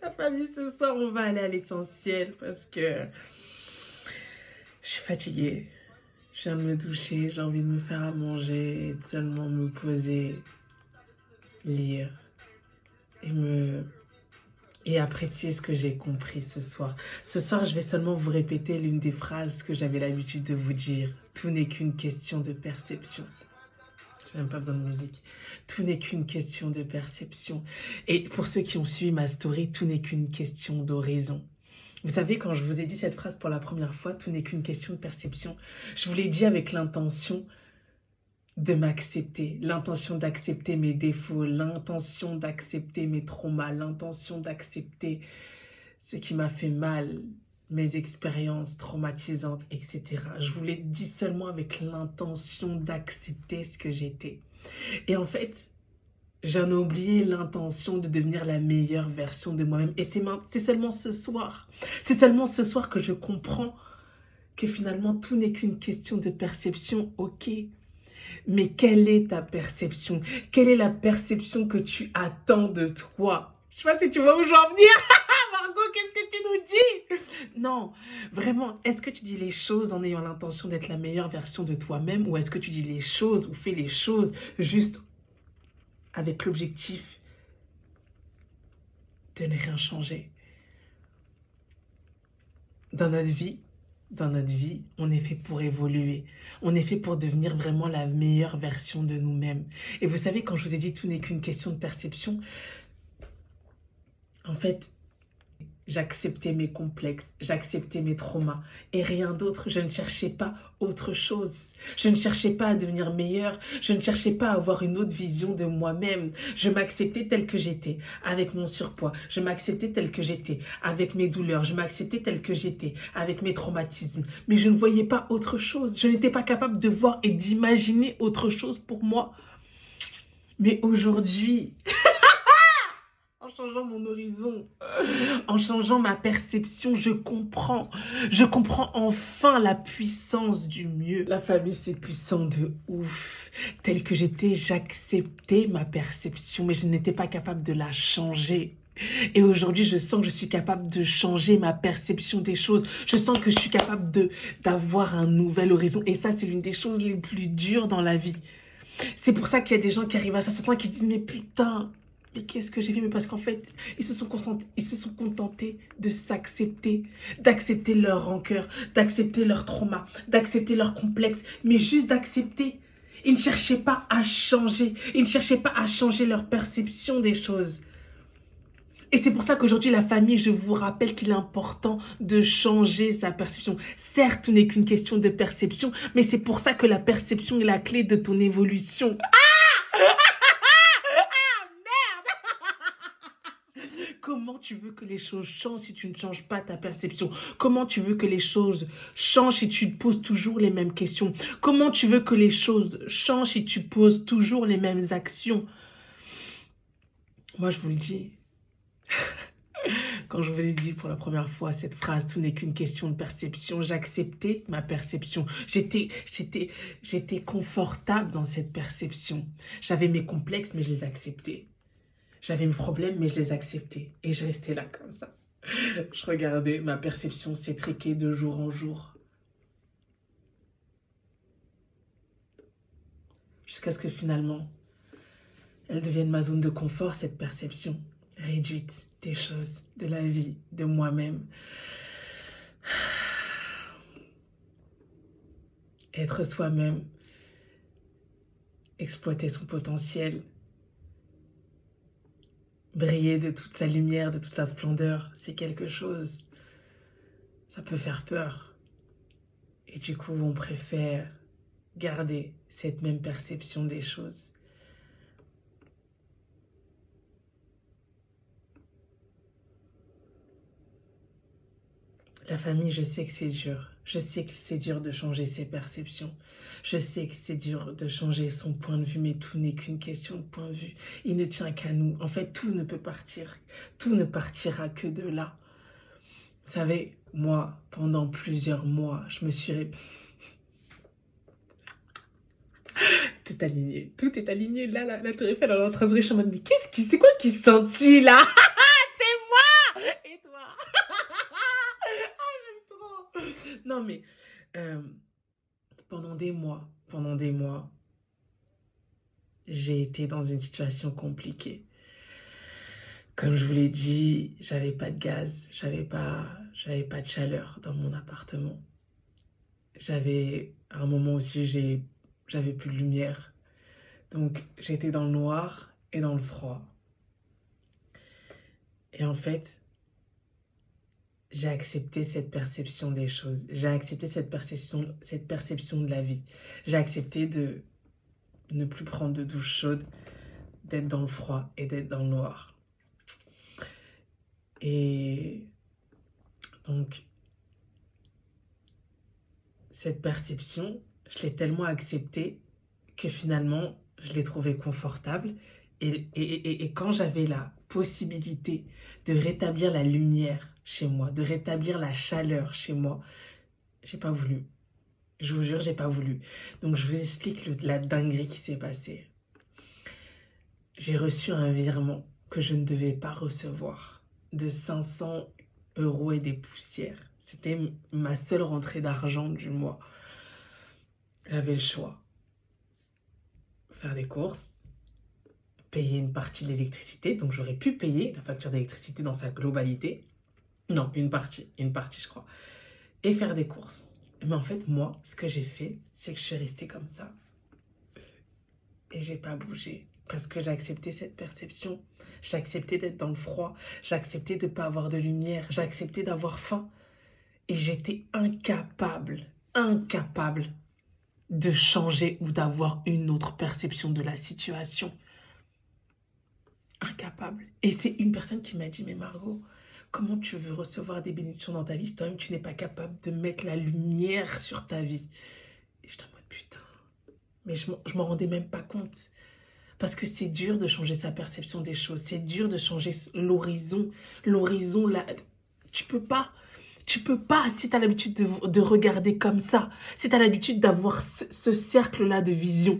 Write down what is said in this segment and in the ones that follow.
La famille, ce soir, on va aller à l'essentiel parce que je suis fatiguée. Je viens de me doucher, j'ai envie de me faire à manger et de seulement me poser, lire et et apprécier ce que j'ai compris ce soir. Ce soir, je vais seulement vous répéter l'une des phrases que j'avais l'habitude de vous dire. Tout n'est qu'une question de perception. J'ai même pas besoin de musique. Tout n'est qu'une question de perception. Et pour ceux qui ont suivi ma story, tout n'est qu'une question d'horizon. Vous savez, quand je vous ai dit cette phrase pour la première fois, tout n'est qu'une question de perception, je vous l'ai dit avec l'intention de m'accepter, l'intention d'accepter mes défauts, l'intention d'accepter mes traumas, l'intention d'accepter ce qui m'a fait mal, mes expériences traumatisantes, etc. Je vous l'ai dit seulement avec l'intention d'accepter ce que j'étais. Et en fait, j'en ai oublié l'intention de devenir la meilleure version de moi-même. Et c'est seulement ce soir. C'est seulement ce soir que je comprends que finalement, tout n'est qu'une question de perception, ok. Mais quelle est ta perception? Quelle est la perception que tu attends de toi? Je sais pas si tu vois où je veux en venir. Margot, qu'est-ce que tu nous dis? Non, vraiment, est-ce que tu dis les choses en ayant l'intention d'être la meilleure version de toi-même ou est-ce que tu dis les choses ou fais les choses juste avec l'objectif de ne rien changer? Dans notre vie, on est fait pour évoluer. On est fait pour devenir vraiment la meilleure version de nous-mêmes. Et vous savez, quand je vous ai dit tout n'est qu'une question de perception, en fait, j'acceptais mes complexes, j'acceptais mes traumas et rien d'autre. Je ne cherchais pas autre chose. Je ne cherchais pas à devenir meilleure. Je ne cherchais pas à avoir une autre vision de moi-même. Je m'acceptais telle que j'étais, avec mon surpoids. Je m'acceptais telle que j'étais, avec mes douleurs. Je m'acceptais telle que j'étais, avec mes traumatismes. Mais je ne voyais pas autre chose. Je n'étais pas capable de voir et d'imaginer autre chose pour moi. Mais aujourd'hui, en changeant mon horizon, en changeant ma perception, je comprends. Je comprends enfin la puissance du mieux. La famille, c'est puissant de ouf. Telle que j'étais, j'acceptais ma perception, mais je n'étais pas capable de la changer. Et aujourd'hui, je sens que je suis capable de changer ma perception des choses. Je sens que je suis capable d'avoir un nouvel horizon. Et ça, c'est l'une des choses les plus dures dans la vie. C'est pour ça qu'il y a des gens qui arrivent à 60 ans qui se disent « Mais putain !» Mais qu'est-ce que j'ai fait? Mais parce qu'en fait, ils se sont contentés de s'accepter, d'accepter leur rancœur, d'accepter leur trauma, d'accepter leur complexe, mais juste d'accepter. Ils ne cherchaient pas à changer, ils ne cherchaient pas à changer leur perception des choses. Et c'est pour ça qu'aujourd'hui, la famille, je vous rappelle qu'il est important de changer sa perception. Certes, tout n'est qu'une question de perception, mais c'est pour ça que la perception est la clé de ton évolution. Comment tu veux que les choses changent si tu ne changes pas ta perception? Comment tu veux que les choses changent si tu te poses toujours les mêmes questions? Comment tu veux que les choses changent si tu poses toujours les mêmes actions? Moi, je vous le dis. Quand je vous ai dit pour la première fois cette phrase, tout n'est qu'une question de perception, j'acceptais ma perception. J'étais confortable dans cette perception. J'avais mes complexes, mais je les acceptais. J'avais mes problèmes, mais je les acceptais. Et je restais là comme ça. Je regardais, ma perception s'étriquer de jour en jour. Jusqu'à ce que finalement, elle devienne ma zone de confort, cette perception réduite des choses, de la vie, de moi-même. Être soi-même, exploiter son potentiel, briller de toute sa lumière, de toute sa splendeur, c'est quelque chose. Ça peut faire peur. Et du coup, on préfère garder cette même perception des choses. La famille, je sais que c'est dur. Je sais que c'est dur de changer ses perceptions. Je sais que c'est dur de changer son point de vue, mais tout n'est qu'une question de point de vue. Il ne tient qu'à nous. En fait, tout ne peut partir. Tout ne partira que de là. Vous savez, moi, pendant plusieurs mois, je me suis... Tout est aligné. Tout est aligné. Là, la tour Eiffel, elle est en train de briller. Je suis en mode, mais c'est quoi qui sentit là? C'est non, mais euh, pendant des mois, j'ai été dans une situation compliquée. Comme je vous l'ai dit, j'avais pas de gaz, j'avais pas de chaleur dans mon appartement. À un moment aussi, j'avais plus de lumière. Donc, j'étais dans le noir et dans le froid. Et en fait, j'ai accepté cette perception des choses. J'ai accepté cette perception de la vie. J'ai accepté de ne plus prendre de douche chaude, d'être dans le froid et d'être dans le noir. Et donc, cette perception, je l'ai tellement acceptée que finalement, je l'ai trouvée confortable. Et quand j'avais la possibilité de rétablir la lumière chez moi, de rétablir la chaleur chez moi, j'ai pas voulu. Je vous jure, j'ai pas voulu. Donc, je vous explique la dinguerie qui s'est passée. J'ai reçu un virement que je ne devais pas recevoir de 500 € et des poussières. C'était ma seule rentrée d'argent du mois. J'avais le choix. Faire des courses, payer une partie de l'électricité. Donc, j'aurais pu payer la facture d'électricité dans sa globalité. Non, une partie, je crois. Et faire des courses. Mais en fait, moi, ce que j'ai fait, c'est que je suis restée comme ça. Et j'ai pas bougé. Parce que j'ai accepté cette perception. J'ai accepté d'être dans le froid. J'ai accepté de ne pas avoir de lumière. J'ai accepté d'avoir faim. Et j'étais incapable de changer ou d'avoir une autre perception de la situation. Incapable. Et c'est une personne qui m'a dit, mais Margot, comment tu veux recevoir des bénédictions dans ta vie si toi-même tu n'es pas capable de mettre la lumière sur ta vie? Et j'étais en mode putain. Mais je m'en rendais même pas compte. Parce que c'est dur de changer sa perception des choses. C'est dur de changer l'horizon. L'horizon, là, tu peux pas. Tu peux pas si tu as l'habitude de regarder comme ça. Si tu as l'habitude d'avoir ce cercle-là de vision.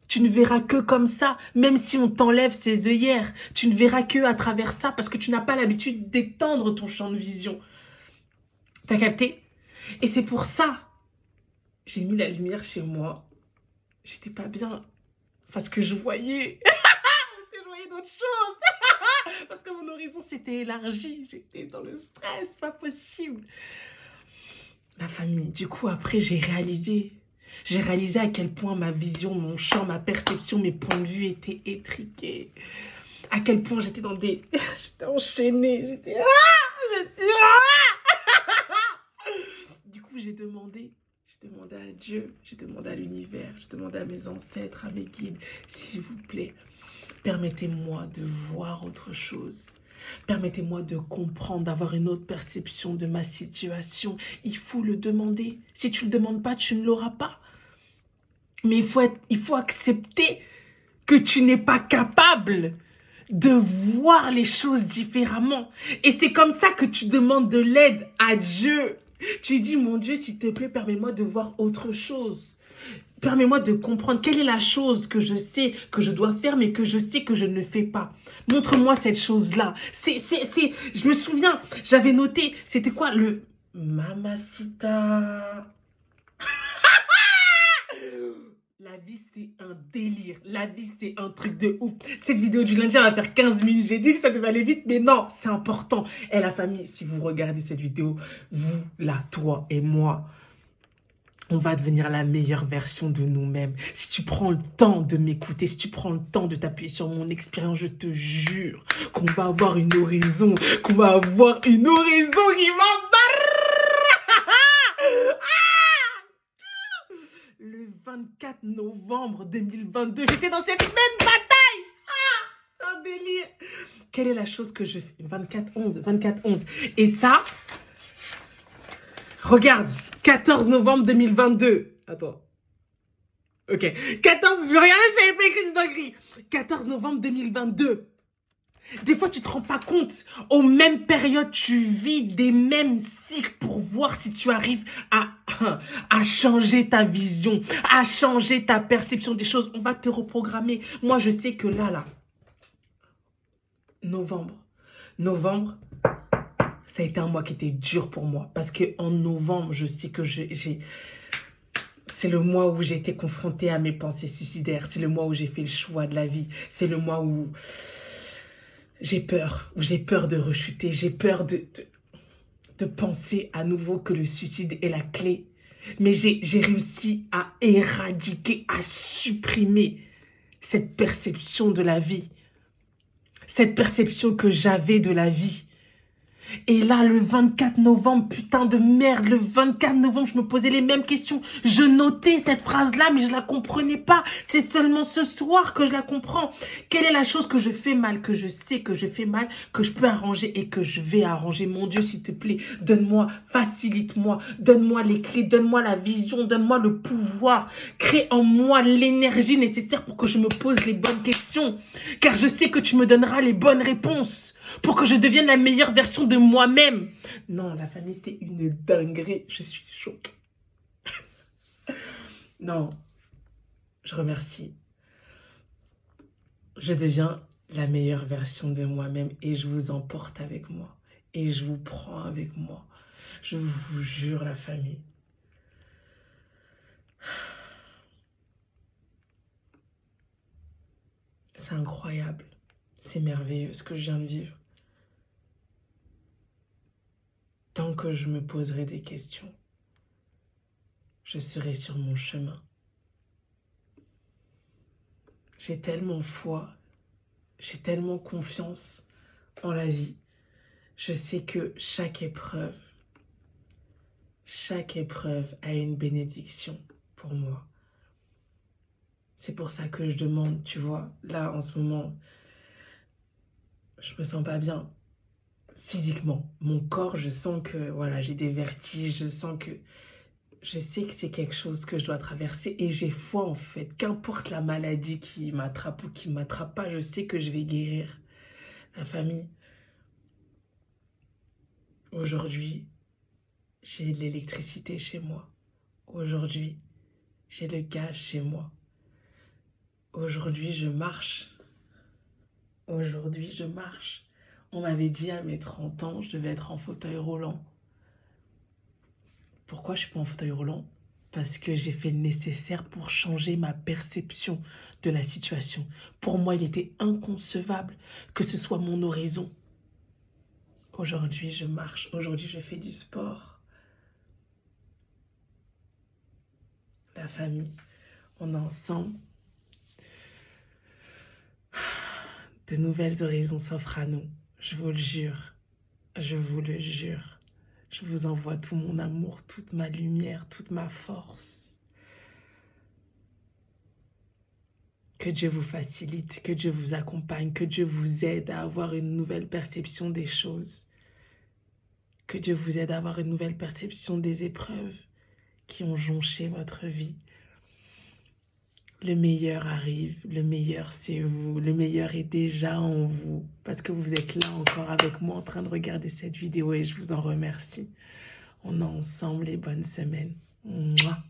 Tu ne verras que comme ça. Même si on t'enlève ses œillères, tu ne verras que à travers ça parce que tu n'as pas l'habitude d'étendre ton champ de vision. T'as capté? Et c'est pour ça, j'ai mis la lumière chez moi. J'étais pas bien. Parce que je voyais. Parce que je voyais d'autres choses. Parce que mon horizon s'était élargi. J'étais dans le stress, pas possible. La famille. Du coup, après, j'ai réalisé à quel point ma vision, mon champ, ma perception, mes points de vue étaient étriqués. À quel point j'étais dans des... J'étais enchaînée. J'étais... Du coup, j'ai demandé à Dieu, j'ai demandé à l'univers, j'ai demandé à mes ancêtres, à mes guides, s'il vous plaît, permettez-moi de voir autre chose. Permettez-moi de comprendre, d'avoir une autre perception de ma situation. Il faut le demander. Si tu ne le demandes pas, tu ne l'auras pas. Mais il faut accepter que tu n'es pas capable de voir les choses différemment. Et c'est comme ça que tu demandes de l'aide à Dieu. Tu dis, mon Dieu, s'il te plaît, permets-moi de voir autre chose. Permets-moi de comprendre quelle est la chose que je sais que je dois faire, mais que je sais que je ne fais pas. Montre-moi cette chose-là. Je me souviens, j'avais noté, c'était quoi le Mamacita. La vie, c'est un délire. La vie, c'est un truc de ouf. Cette vidéo du lundi, elle va faire 15 minutes. J'ai dit que ça devait aller vite, mais non, c'est important. Et la famille, si vous regardez cette vidéo, vous, là, toi et moi, on va devenir la meilleure version de nous-mêmes. Si tu prends le temps de m'écouter, si tu prends le temps de t'appuyer sur mon expérience, je te jure qu'on va avoir une horizon, qui va... 24 novembre 2022, j'étais dans cette même bataille. C'est un délire. Quelle est la chose que je fais? 24-11. Et ça, regarde, 14 novembre 2022. Attends. Ok. 14, je regardais si j'avais pas écrit une dinguerie. 14 novembre 2022. Des fois, tu te rends pas compte. Aux mêmes périodes, tu vis des mêmes cycles pour voir si tu arrives à changer ta vision, à changer ta perception des choses. On va te reprogrammer. Moi, je sais que là, novembre, Ça a été un mois qui était dur pour moi. Parce qu'en novembre, je sais que c'est le mois où j'ai été confrontée à mes pensées suicidaires. C'est le mois où j'ai fait le choix de la vie. C'est le mois où j'ai peur de rechuter. J'ai peur de penser à nouveau que le suicide est la clé. Mais j'ai réussi à éradiquer, à supprimer cette perception de la vie. Cette perception que j'avais de la vie. Et là, le 24 novembre, putain de merde, le 24 novembre, je me posais les mêmes questions. Je notais cette phrase-là, mais je ne la comprenais pas. C'est seulement ce soir que je la comprends. Quelle est la chose que je fais mal, que je sais que je fais mal, que je peux arranger et que je vais arranger? Mon Dieu, s'il te plaît, donne-moi, facilite-moi, donne-moi les clés, donne-moi la vision, donne-moi le pouvoir. Crée en moi l'énergie nécessaire pour que je me pose les bonnes questions. Car je sais que tu me donneras les bonnes réponses. Pour que je devienne la meilleure version de moi-même. Non, la famille, c'est une dinguerie. Je suis choquée. Non, je remercie. Je deviens la meilleure version de moi-même et je vous emporte avec moi. Et je vous prends avec moi. Je vous jure, la famille. C'est incroyable. C'est merveilleux ce que je viens de vivre. Tant que je me poserai des questions, je serai sur mon chemin. J'ai tellement foi, j'ai tellement confiance en la vie. Je sais que chaque épreuve a une bénédiction pour moi. C'est pour ça que je demande, tu vois, là en ce moment, je me sens pas bien physiquement. Mon corps, je sens que voilà, j'ai des vertiges, je sais que c'est quelque chose que je dois traverser et j'ai foi en fait. Qu'importe la maladie qui m'attrape ou qui ne m'attrape pas, je sais que je vais guérir. La famille, aujourd'hui, j'ai de l'électricité chez moi. Aujourd'hui, j'ai le gaz chez moi. Aujourd'hui, je marche. Aujourd'hui, je marche. On m'avait dit à mes 30 ans, je devais être en fauteuil roulant. Pourquoi je ne suis pas en fauteuil roulant? Parce que j'ai fait le nécessaire pour changer ma perception de la situation. Pour moi, il était inconcevable que ce soit mon horizon. Aujourd'hui, je marche. Aujourd'hui, je fais du sport. La famille, on est ensemble. De nouvelles horizons s'offrent à nous. Je vous le jure. Je vous le jure. Je vous envoie tout mon amour, toute ma lumière, toute ma force. Que Dieu vous facilite, que Dieu vous accompagne, que Dieu vous aide à avoir une nouvelle perception des choses. Que Dieu vous aide à avoir une nouvelle perception des épreuves qui ont jonché votre vie. Le meilleur arrive, le meilleur c'est vous, le meilleur est déjà en vous. Parce que vous êtes là encore avec moi en train de regarder cette vidéo et je vous en remercie. On est ensemble et bonne semaine. Mouah.